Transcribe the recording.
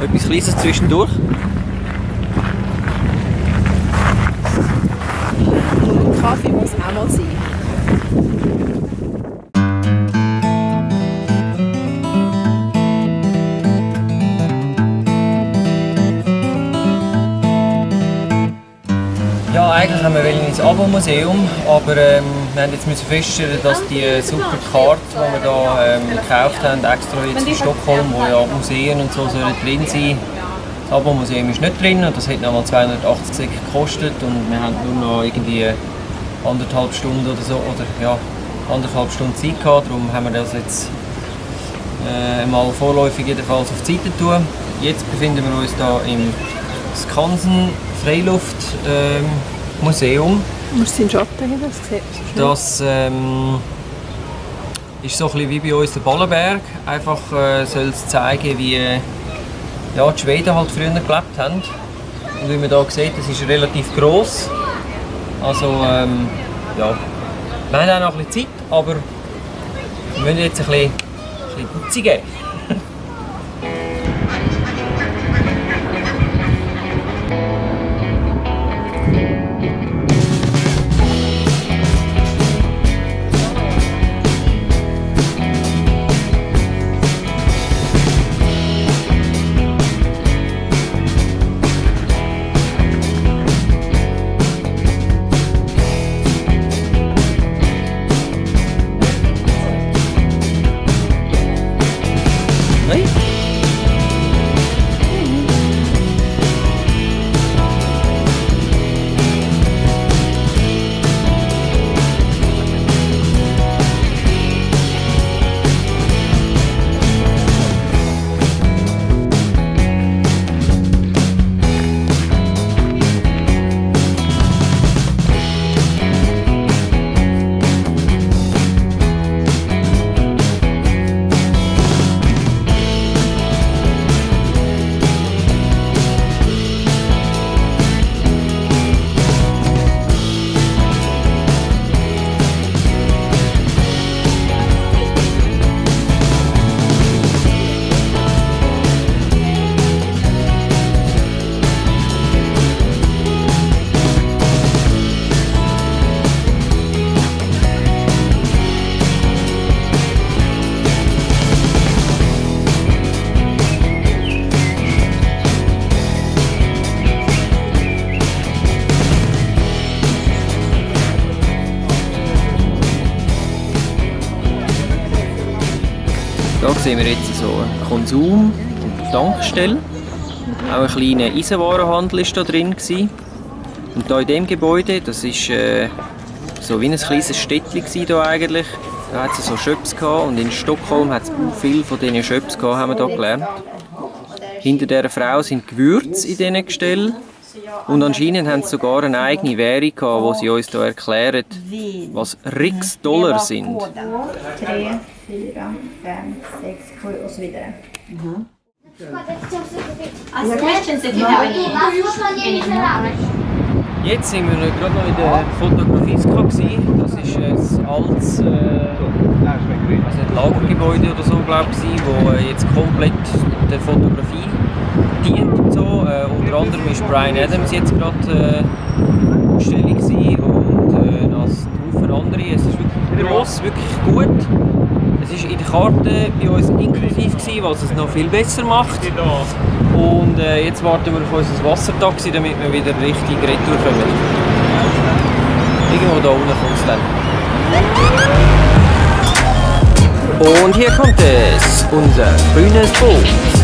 Etwas Kleines zwischendurch. Und ein Kaffee muss auch mal sein. Ja, eigentlich haben wir ins Abo-Museum, aber wir haben jetzt feststellen, dass die super Karte, die wir hier gekauft haben, extra jetzt in Stockholm, wo ja Museen und so sollen drin sein. Das Abo-Museum ist nicht drin und das hat nochmal 280 Säcke gekostet und wir haben nur noch irgendwie 1,5 Stunden oder so, oder ja, 1,5 Stunden Zeit gehabt, darum haben wir das jetzt mal vorläufig jedenfalls auf die Seite tun. Jetzt befinden wir uns hier im Skansen Freiluft Museum. Du musst den Schatten hin, das sieht man Das ist so ein bisschen wie bei uns der Ballenberg. Einfach soll es zeigen, wie ja, die Schweden halt früher gelebt haben. Und wie man hier sieht, das ist relativ gross. Also ja, wir haben auch noch ein bisschen Zeit, aber wir müssen jetzt ein bisschen Putzi geben. Hier sehen wir jetzt so einen Konsum- und Tankstelle. Auch ein kleiner Eisenwarenhandel war da drin. Und hier in diesem Gebäude, das ist so wie ein kleines Städtchen hier eigentlich. Da hat es so Shops gehabt und in Stockholm hat es auch viele von diesen Shops gehabt, haben wir hier gelernt. Hinter dieser Frau sind Gewürze in diesen Gestellen. Und anscheinend haben sie sogar eine eigene Währung gehabt, wo sie uns hier erklären, was Riksdollar sind. 3, 4, 5, 6, 7 och så vidare. Ask questions if you have any. Jetzt sind wir gerade noch in der Fotografie-Ska. Das ist ein altes Lagergebäude oder so, glaube ich, wo jetzt komplett der Fotografie dient und so. Unter anderem ist Bryan Adams jetzt gerade Ausstellung und noch ein Haufen andere. Es ist wirklich gross, wirklich gut. Es war in der Karte bei uns inklusiv, was es noch viel besser macht. Und jetzt warten wir auf unser Wassertaxi, damit wir wieder richtig retour kommen. Irgendwo da unten kommt es dann. Und hier kommt es, unser grünes Boot.